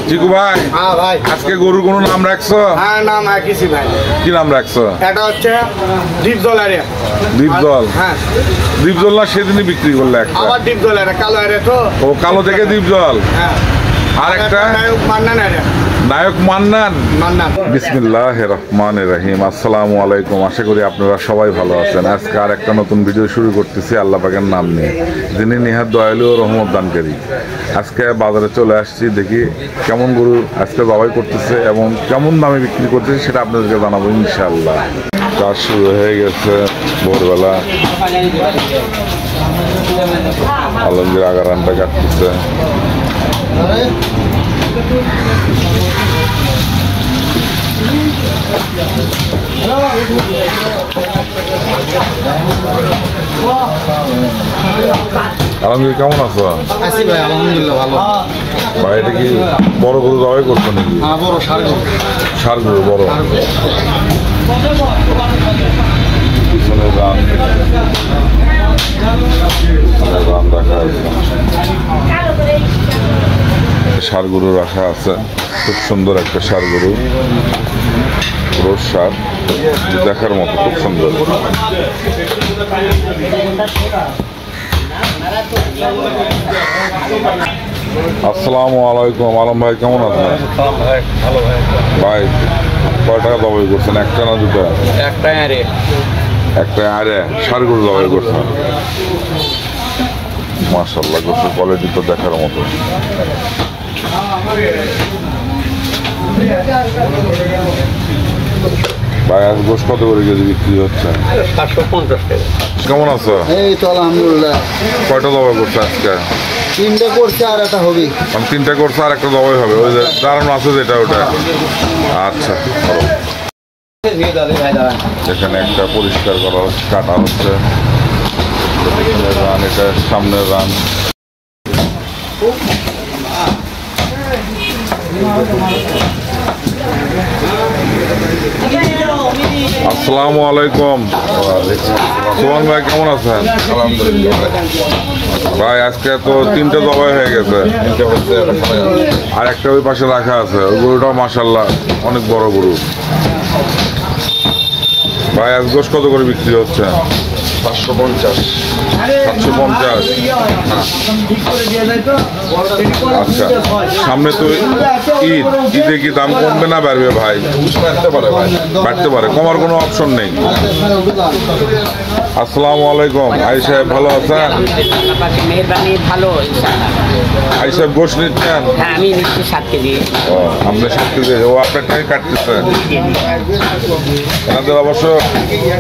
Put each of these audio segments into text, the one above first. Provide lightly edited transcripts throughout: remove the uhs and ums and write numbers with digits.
চিকু ভাই, হ্যাঁ ভাই, আজকে গরুর কোনো নাম রাখছো? হ্যাঁ নাম রাখিছি ভাই। কি নাম রাখছো? এটা হচ্ছে ডিপজল এরিয়া। দীপজল। হ্যাঁ, দীপজল না সেদিনই বিক্রি করলে একটা? আবার ডিপজল এরিয়া, কালো এরিয়া তো। ও কালো থেকে দীপজল। হ্যাঁ, আর একটা নায়ক মান্নান এরিয়া। নায়ক মান্নান। মান্নান। বিসমিল্লাহির রহমানির রহিম। আসসালামু আলাইকুম। আশা করি আপনারা সবাই ভালো আছেন। আজকে আর একটা নতুন ভিডিও শুরু করতেছি আল্লাহ পাকের নাম নিয়ে, যিনি নিহাত দয়ালু ও রহমত দানকারী। আজকে বাজারে চলে আসছি, দেখি কেমন গরু আজকে জবাই করতেছে এবং কেমন দামে বিক্রি করতেছে সেটা আপনাদেরকে জানাবো ইনশাআল্লাহ। কাজ শুরু হয়ে গেছে ভোরবেলা। আলমগীর আগারানটা কাটতেছে। আলমগীর কেমন আছো? আছি ভাই, আলহামদুলিল্লাহ ভালো। ভাই এটা কি বড় গরু জবাই করছো নাকি? হ্যাঁ, বড় ষাড় গরু। ষাড় গরু বড়। পিছনে রান রাখা আছে, ষাড় গরু রাখা আছে। খুব সুন্দর একটা ষাড় গরু, রোজ ষাড়, দেখার মতো খুব সুন্দর। আসসালামু আলাইকুম। আলম ভাই কেমন আছেন? ভাই কয় টাকা জবাই করছেন? একটা না দুটা? একটা আরে ষাড় গরু জবাই করছেন। মাশাআল্লাহ, গোসের কোয়ালিটি তো দেখার মতো। ভাই আজ গোস কত করে কেজি বিক্রি হচ্ছে? 750 টাকা। কেমন আছো? এই তো আলহামদুলিল্লাহ। কয়টা জবাই করছে আজকে? 3টে করছে আর একটা হবে। আমি 3টা করছে আর একটা জবাই হবে। ওই যে দাঁড়ানো আছে যেটা, ওটা। আচ্ছা, এখানে একটা পরিষ্কার করা হচ্ছে, কাটা হচ্ছে। রান, এটা সামনের রান। আসসালামু আলাইকুম। সুমন ভাই কেমন আছেন? আলহামদুলিল্লাহ ভাই আজকে তো 3টে জবাই হয়ে গেছে, আর একটা ওই পাশে রাখা আছে। ওই গরুটাও মাশাআল্লাহ অনেক বড় গরু। ভাই আজ গোশ কত করে বিক্রি হচ্ছে? 550। 750। আচ্ছা, সামনে তো ঈদ, ঈদে কি দাম কমবে না বাড়বে ভাই? বাড়তে পারে ভাই, বাড়তে পারে, কমার কোনো অপশন নেই। আসসালামু আলাইকুম। আই সাহেব ভালো আছেন? মেহরবানি, ভালো। আই সাহেব গোশ নিচ্ছেন? হ্যাঁ, আমি নিচ্ছি 7 কেজি। ও, আপনি 7 কেজি, ও আপনারটাই কাটতেছেন। এনাদের অবশ্য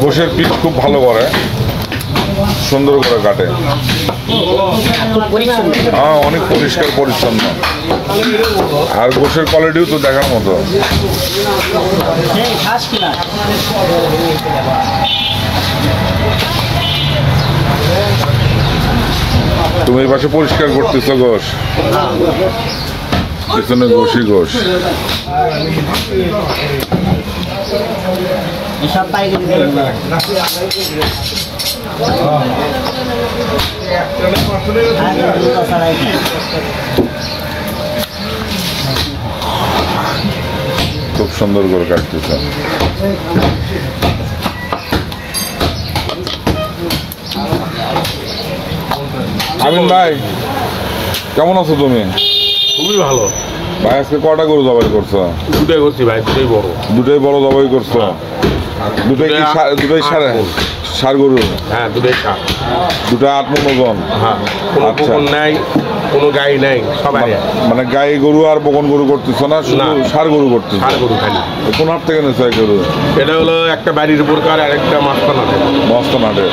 গোশের পিস খুব ভালো করে, সুন্দর করে কাটে। হ্যাঁ, অনেক পরিষ্কার পরিচ্ছন্ন, আর গোশের কোয়ালিটিও তো দেখার মতো। তুমি এই পাশে পরিষ্কার করতেছ গোশ, পিছনে গোশই গোশ। খুব সুন্দর করে কাটতেছে। আমিন ভাই কেমন আছো তুমি? খুবই ভালো ভাই আজকে কটা গরু জবাই করছো? দুটাই করছি ভাই, দুটাই বড়। দুটাই বড় জবাই করছো? দুটাই কি দুটাই ষাড় গরু? হ্যাঁ, দুটাই ষাড়। দুটা 8 মণ ওজন? হ্যাঁ, কোনো আচ্ছা। বকন নাই, কোনো গাই নাই, সবাই মানে গাই গরু আর বকন গরু করতেছো না, শুধু না। ষাড় গরু করতেছো? ষাড় গরু খালি। কোন হাট থেকে নেছো এই গরু? এটা হলো একটা বাড়ির উপর কার, আর একটা মাস্তানাটে। মস্তানহাটে।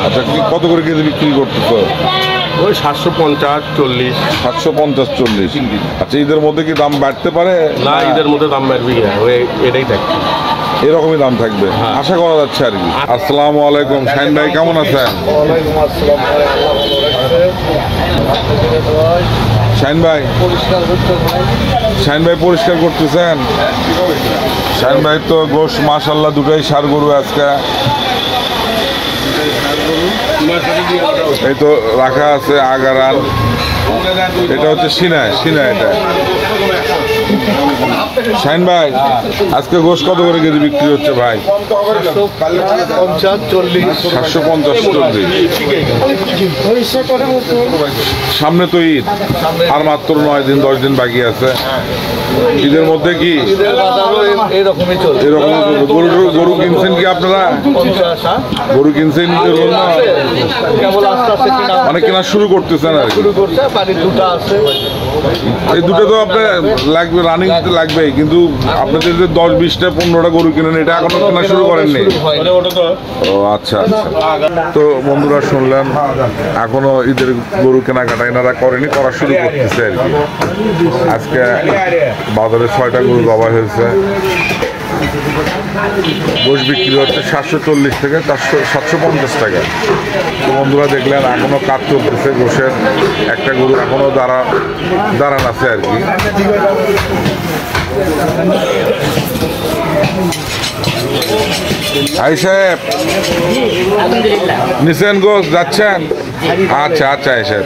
আচ্ছা, কত করে কেজি বিক্রি করতেছো? ওই 750, 40। 750, 40। আচ্ছা, ঈদের মধ্যে কি দাম বাড়তে পারে? না, ঈদের মধ্যে দাম বাড়বি না, ওই এটাই থাকবে। এরকমই দাম থাকবে হ্যাঁ। আশা করা যাচ্ছে আর কি। আসসালামু আলাইকুম। শাহিন ভাই কেমন আছেন? শাহিন ভাই, শাহিন ভাই পরিষ্কার করতেছেন? শাহিন ভাই তো গোশ মাশাআল্লাহ দুটাই ষাড় গরু আজকে। এই তো রাখা আছে আগারান, এটা হচ্ছে সিনায় এটা শাহিন ভাই আজকে গোশ কত করে কেজি বিক্রি হচ্ছে ভাই? 750-40। সামনে তো ঈদ, আর মাত্র 9 দিন 10 দিন বাকি আছে। ঈদের মধ্যে কি এরকমই চলছে। এরকম গরু কিনছেন কি আপনারা? গরু কিনছেন ঈদের জন্য? কেবল আস্তে আস্তে মানে কেনা শুরু করতেছেন আর কি। শুরু করছে, বাড়ির দুটো আছে। এই দুটো তো আপনার লাগবে, রানিং লাগবেই, কিন্তু আপনাদের যে 10-20টা 15টা গরু কিনেন এটা এখনো কেনা শুরু করেননি? ও আচ্ছা আচ্ছা। তো বন্ধুরা শুনলেন এখনো ঈদের গরু কেনাকাটা এনারা করেনি, করা শুরু করতেছে আর কি। আজকে বাজারে 6টা গরু জবাই হয়েছে। গোশ বিক্রি হচ্ছে 740 থেকে 750 টাকা। তো বন্ধুরা দেখলেন এখনো কাজ চলতেছে গোশের, একটা গরু এখনো দাঁড়ান আছে আর কি। আই সাহেব আলহামদুলিল্লাহ। নিছেন গোশ যাচ্ছেন? আচ্ছা আচ্ছা আই সাহেব।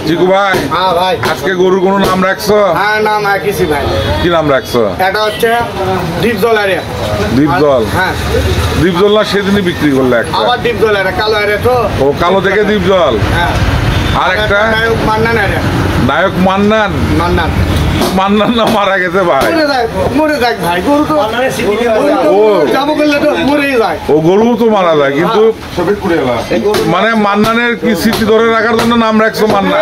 চিকু ভাই হ্যাঁ ভাই, আজকে গরুর কোনো নাম রাখছো? হ্যাঁ নাম একইছি ভাই। কি নাম রাখছো? এটা হচ্ছে ডিপ জলারে। দীপজল। হ্যাঁ, দীপজল না সেদিনই বিক্রি করলে একটা? আবার ডিপ জলারে কালো আরে তো। ও কালো থেকে দীপজল। হ্যাঁ, আর একটা নায়ক মান্নান আরে। নায়ক মান্নান। মান্নান না মারা গেছে ভাই? মরে যাক ভাই, গরু তো ও যাবো করলে তো মরেই যায়। ও গরু তো মারা যায়, কিন্তু মানে মান্নানের কি স্মৃতি ধরে রাখার জন্য নাম রাখছো মান্নান?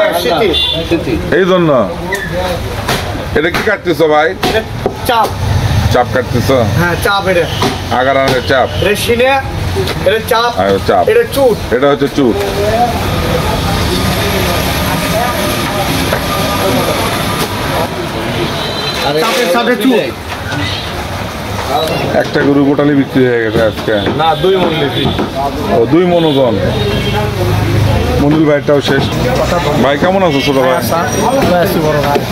এই জন্য এটা কি কাটতেছো ভাই? চাপ। চাপ কাটতেছো? হ্যাঁ চাপ, এটা আগারানের চাপ। এটা সিনে, এটা চাপ, আর চাপ এটা চুট। এটা হচ্ছে চুট। চাপের সাথে চুট। একটা গরু গোটালি বিক্রি হয়ে গেছে আজকে। না 2 মন নিয়েছি। ও 2 মন ওজন। মনির ভাইটাও শেষ। ভাই কেমন আছো ছোট ভাই?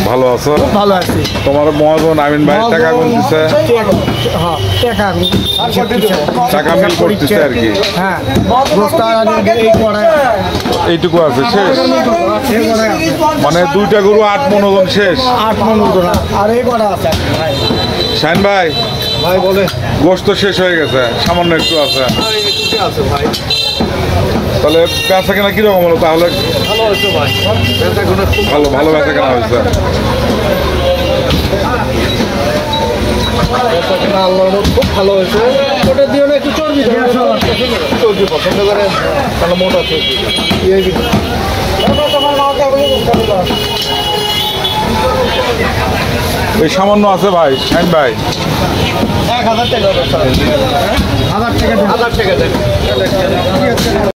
ভালো আছো? ভালো আছি। তোমার মহাজন আমিন ভাই টাকা গুনতেছে, হ্যাঁ, টাকা টাকা মিল করতেছে আর কি। হ্যাঁ, বস্তা এই কড়াই এইটুকু আছে শেষ, মানে 2টা গরু 8 মন ওজন শেষ। 8 মন ওজন, আর এই কড়া আছে। শাহিন ভাই ভাই বলে গোশত শেষ হয়ে গেছে, সামান্য একটু আছে। আছে ভাই, তাহলে বেচা কেনা কিরকম হলো? তাহলে ভালো হয়েছে ভাই, ভালো ভালো বেচা কেনা হয়েছে। আল্লাহর রহমতে খুব ভালো হয়েছে। ওটা দিও না একটু চর্বি, চর্বি পছন্দ করে, তাহলে মোটা চর্বি। এই সামান্য আছে ভাই শাহিন ভাই। 1000 টাকা, 1000 টাকা দেন।